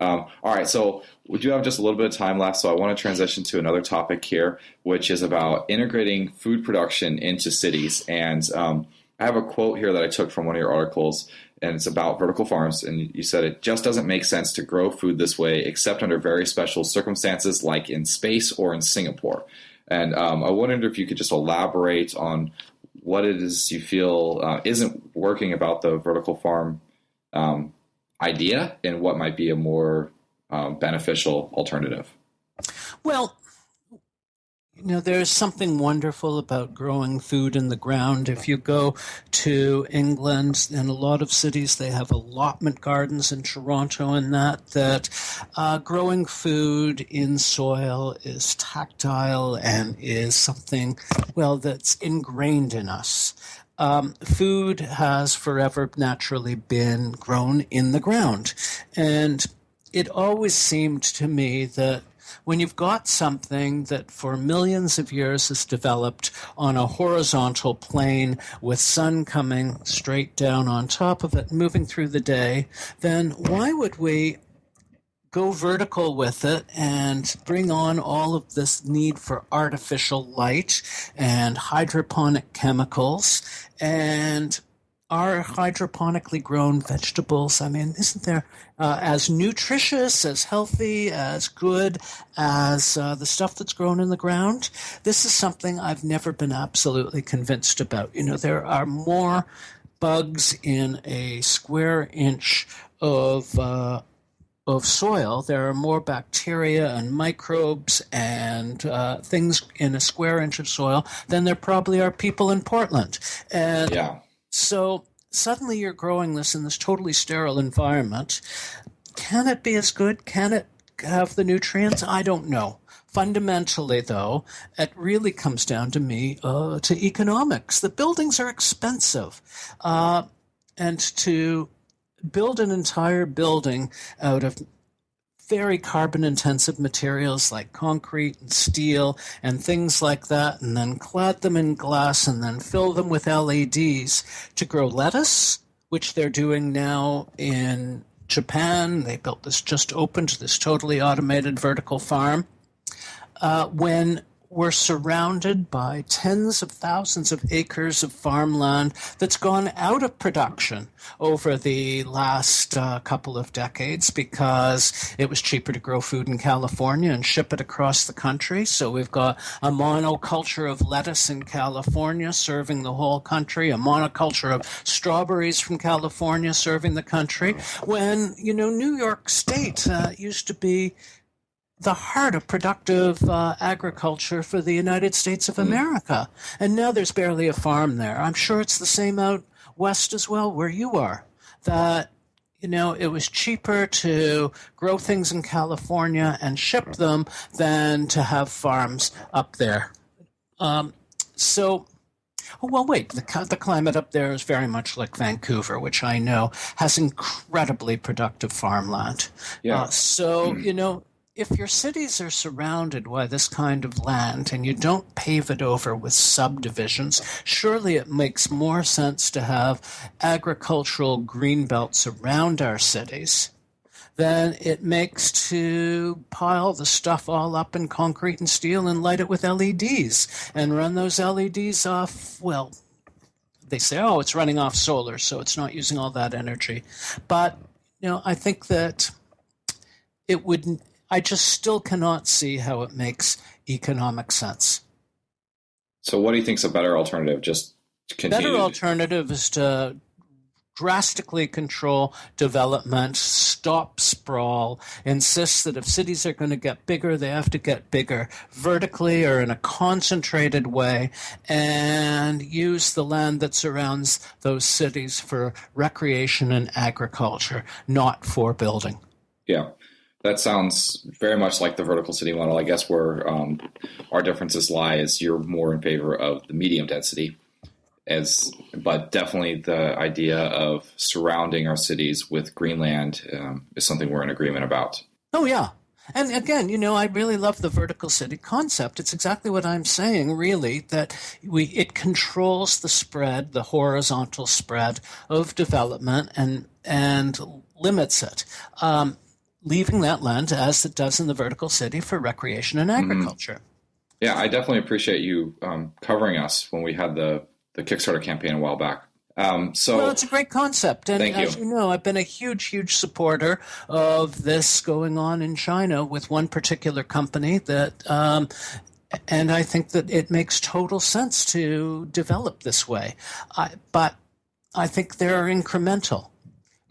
All right, so we do have just a little bit of time left, so I want to transition to another topic here, which is about integrating food production into cities. And I have a quote here that I took from one of your articles, and it's about vertical farms. And you said, it just doesn't make sense to grow food this way except under very special circumstances like in space or in Singapore. And I wondered if you could just elaborate on what it is you feel isn't working about the vertical farm idea, and what might be a more beneficial alternative. Well, there's something wonderful about growing food in the ground. If you go to England, in a lot of cities, they have allotment gardens in Toronto and that growing food in soil is tactile and is something, well, that's ingrained in us. Food has forever naturally been grown in the ground. And it always seemed to me that when you've got something that for millions of years has developed on a horizontal plane with sun coming straight down on top of it and moving through the day, then why would we go vertical with it and bring on all of this need for artificial light and hydroponic chemicals and our hydroponically grown vegetables? I mean, isn't there as nutritious, as healthy, as good as the stuff that's grown in the ground? This is something I've never been absolutely convinced about. There are more bugs in a square inch of soil. There are more bacteria and microbes and things in a square inch of soil than there probably are people in Portland. And yeah. So suddenly you're growing this in this totally sterile environment. Can it be as good? Can it have the nutrients? I don't know. Fundamentally, though, it really comes down to to economics. The buildings are expensive. And to build an entire building out of very carbon-intensive materials like concrete and steel and things like that, and then clad them in glass and then fill them with LEDs to grow lettuce, which they're doing now in Japan. They just opened this totally automated vertical farm. When we're surrounded by tens of thousands of acres of farmland that's gone out of production over the last couple of decades because it was cheaper to grow food in California and ship it across the country. So we've got a monoculture of lettuce in California serving the whole country, a monoculture of strawberries from California serving the country, when, New York State used to be the heart of productive agriculture for the United States of America. And now there's barely a farm there. I'm sure it's the same out west as well, where you are, that, it was cheaper to grow things in California and ship them than to have farms up there. Well, wait, the climate up there is very much like Vancouver, which I know has incredibly productive farmland. Yeah. If your cities are surrounded by this kind of land and you don't pave it over with subdivisions, surely it makes more sense to have agricultural green belts around our cities than it makes to pile the stuff all up in concrete and steel and light it with LEDs and run those LEDs off, well, they say, it's running off solar, so it's not using all that energy. But, I think that it wouldn't. I just still cannot see how it makes economic sense. So what do you think is a better alternative? Just continue? Better alternative is to drastically control development, stop sprawl, insist that if cities are going to get bigger, they have to get bigger vertically or in a concentrated way, and use the land that surrounds those cities for recreation and agriculture, not for building. Yeah. That sounds very much like the vertical city model. I guess where our differences lie is you're more in favor of the medium density, but definitely the idea of surrounding our cities with greenland is something we're in agreement about. Oh, yeah. And again, I really love the vertical city concept. It's exactly what I'm saying, really, that it controls the spread, the horizontal spread of development and limits it. Leaving that land as it does in the vertical city for recreation and agriculture. Yeah, I definitely appreciate you covering us when we had the Kickstarter campaign a while back. Well, it's a great concept. And as you know, I've been a huge, huge supporter of this going on in China with one particular company that, and I think that it makes total sense to develop this way. But I think they're incremental.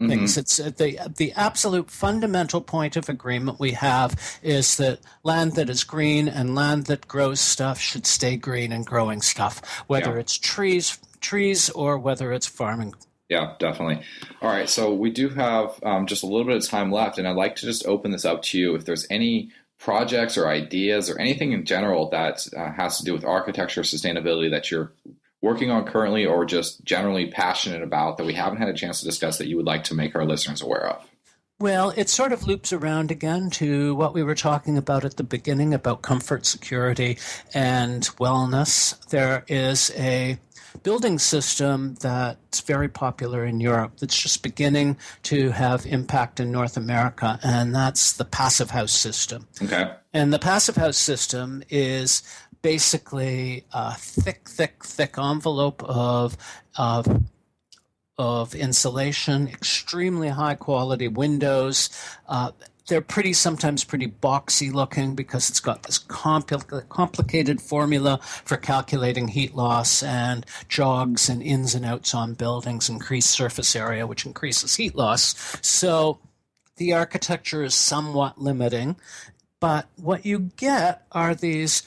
things. It's the absolute fundamental point of agreement we have is that land that is green and land that grows stuff should stay green and growing stuff, whether it's trees or whether it's farming. Yeah, definitely. All right, so we do have just a little bit of time left, and I'd like to just open this up to you. If there's any projects or ideas or anything in general that has to do with architecture, sustainability that you're working on currently or just generally passionate about that we haven't had a chance to discuss that you would like to make our listeners aware of? Well, it sort of loops around again to what we were talking about at the beginning about comfort, security, and wellness. There is a building system that's very popular in Europe that's just beginning to have impact in North America, and that's the passive house system. Okay. And the passive house system is basically a thick envelope of insulation, extremely high quality windows. They're sometimes pretty boxy looking because it's got this complicated formula for calculating heat loss and jogs and ins and outs on buildings, increased surface area, which increases heat loss. So the architecture is somewhat limiting, but what you get are these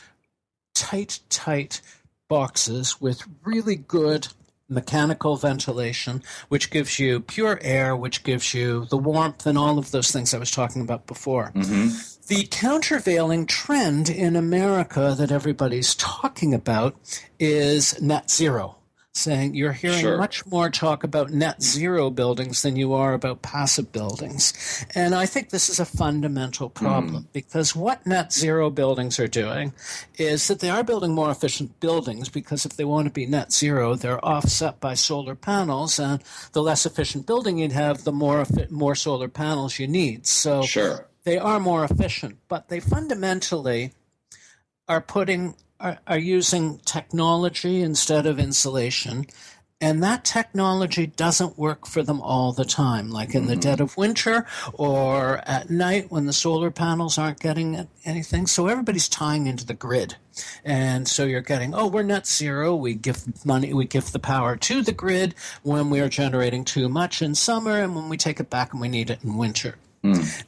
tight boxes with really good mechanical ventilation, which gives you pure air, which gives you the warmth and all of those things I was talking about before. The countervailing trend in America that everybody's talking about is net zero, saying you're hearing much more talk about net zero buildings than you are about passive buildings. And I think this is a fundamental problem because what net zero buildings are doing is that they are building more efficient buildings because if they want to be net zero, they're offset by solar panels, and the less efficient building you'd have, the more solar panels you need. So they are more efficient, but they fundamentally are using technology instead of insulation, and that technology doesn't work for them all the time, like in the dead of winter or at night when the solar panels aren't getting anything. So everybody's tying into the grid. And so you're getting, we're net zero. We give the power to the grid when we are generating too much in summer and when we take it back and we need it in winter.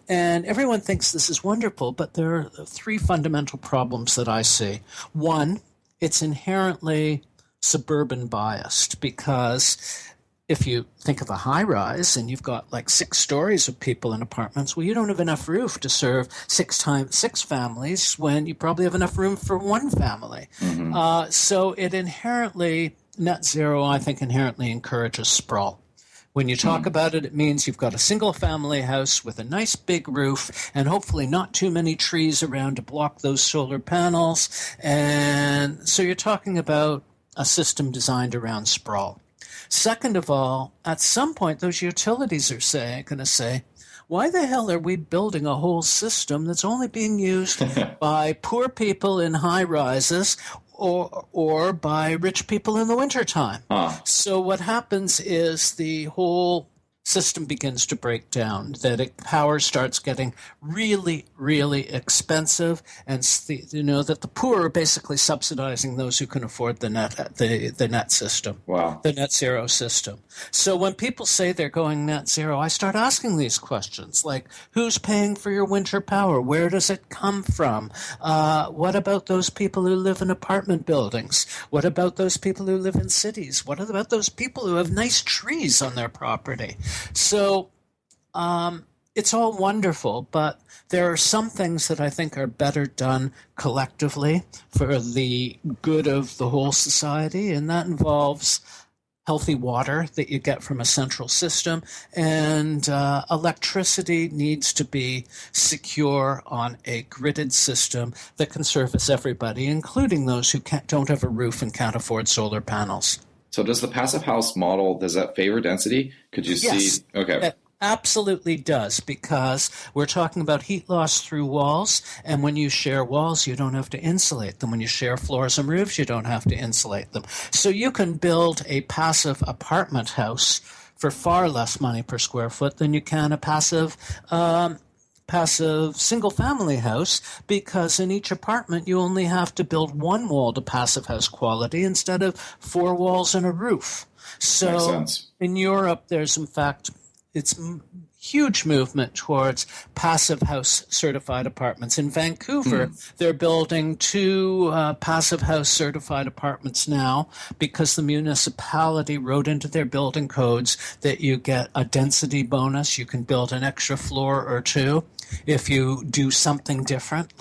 And everyone thinks this is wonderful, but there are three fundamental problems that I see. One, it's inherently suburban biased because if you think of a high rise and you've got like 6 stories of people in apartments, well, you don't have enough roof to serve 6 families when you probably have enough room for 1 family. So it inherently, net zero, I think, inherently encourages sprawl. When you talk about it, it means you've got a single-family house with a nice big roof and hopefully not too many trees around to block those solar panels. And so you're talking about a system designed around sprawl. Second of all, at some point, those utilities are going to say, why the hell are we building a whole system that's only being used by poor people in high-rises or by rich people in the wintertime? So what happens is the whole system begins to break down, that power starts getting really, really expensive, and that the poor are basically subsidizing those who can afford the net system, the net zero system. So when people say they're going net zero, I start asking these questions like, who's paying for your winter power? Where does it come from? What about those people who live in apartment buildings? What about those people who live in cities? What about those people who have nice trees on their property? So it's all wonderful, but there are some things that I think are better done collectively for the good of the whole society, and that involves healthy water that you get from a central system, and electricity needs to be secure on a gridded system that can service everybody, including those who don't have a roof and can't afford solar panels. So does the passive house model, does that favor density? Could you see? Okay. It absolutely does, because we're talking about heat loss through walls, and when you share walls, you don't have to insulate them. When you share floors and roofs, you don't have to insulate them. So you can build a passive apartment house for far less money per square foot than you can a passive single-family house, because in each apartment you only have to build 1 wall to passive house quality instead of 4 walls and a roof. So in Europe, there's in fact huge movement towards passive house certified apartments. In Vancouver, they're building 2 passive house certified apartments now because the municipality wrote into their building codes that you get a density bonus. You can build an extra floor or 2 if you do something different,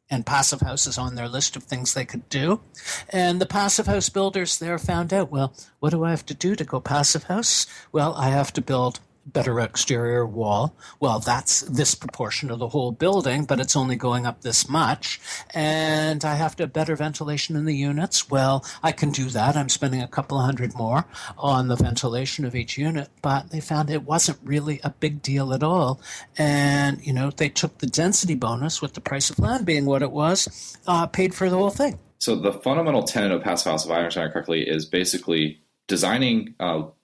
and passive house is on their list of things they could do. And the passive house builders there found out, well, what do I have to do to go passive house? Well, I have to build better exterior wall. Well, that's this proportion of the whole building, but it's only going up this much. And I have to have better ventilation in the units. Well, I can do that. I'm spending a couple of $100 more on the ventilation of each unit, but they found it wasn't really a big deal at all. And, they took the density bonus with the price of land being what it was, paid for the whole thing. So the fundamental tenet of passive house, if I understand it correctly, is basically designing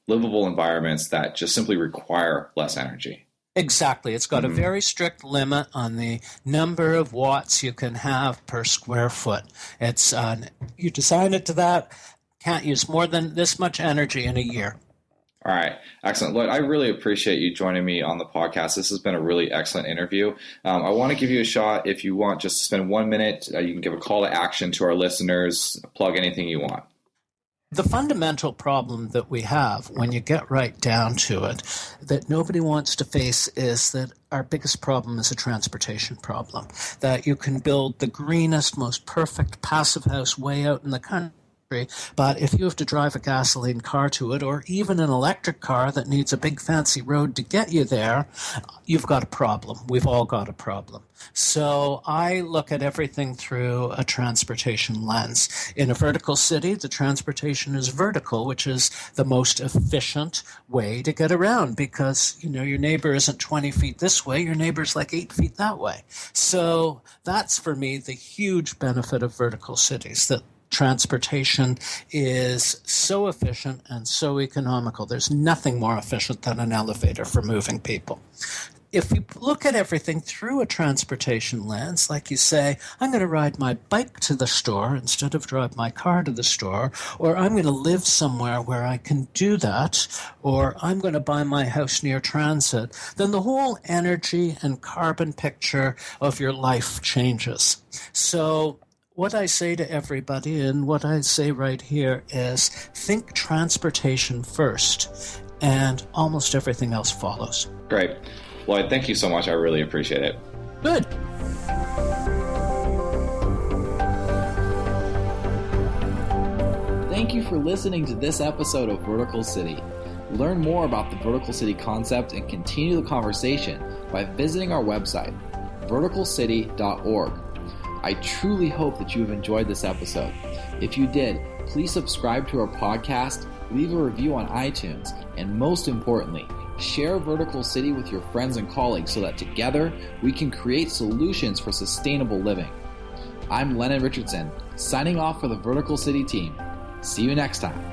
livable environments that just simply require less energy. Exactly. It's got a very strict limit on the number of watts you can have per square foot. It's you design it to that, can't use more than this much energy in a year. All right. Excellent. Lloyd, I really appreciate you joining me on the podcast. This has been a really excellent interview. I want to give you a shot. If you want just to spend 1 minute, you can give a call to action to our listeners, plug anything you want. The fundamental problem that we have when you get right down to it that nobody wants to face is that our biggest problem is a transportation problem, that you can build the greenest, most perfect passive house way out in the country, but if you have to drive a gasoline car to it, or even an electric car that needs a big fancy road to get you there, you've got a problem. We've all got a problem. So I look at everything through a transportation lens. In a vertical city, the transportation is vertical, which is the most efficient way to get around because, your neighbor isn't 20 feet this way, your neighbor's like 8 feet that way. So that's, for me, the huge benefit of vertical cities, that transportation is so efficient and so economical. There's nothing more efficient than an elevator for moving people. If you look at everything through a transportation lens, like you say, I'm going to ride my bike to the store instead of drive my car to the store, or I'm going to live somewhere where I can do that, or I'm going to buy my house near transit, then the whole energy and carbon picture of your life changes. So what I say to everybody, and what I say right here, is think transportation first, and almost everything else follows. Great. Lloyd, thank you so much. I really appreciate it. Good. Thank you for listening to this episode of Vertical City. Learn more about the Vertical City concept and continue the conversation by visiting our website, verticalcity.org. I truly hope that you have enjoyed this episode. If you did, please subscribe to our podcast, leave a review on iTunes, and most importantly, share Vertical City with your friends and colleagues so that together we can create solutions for sustainable living. I'm Lennon Richardson, signing off for the Vertical City team. See you next time.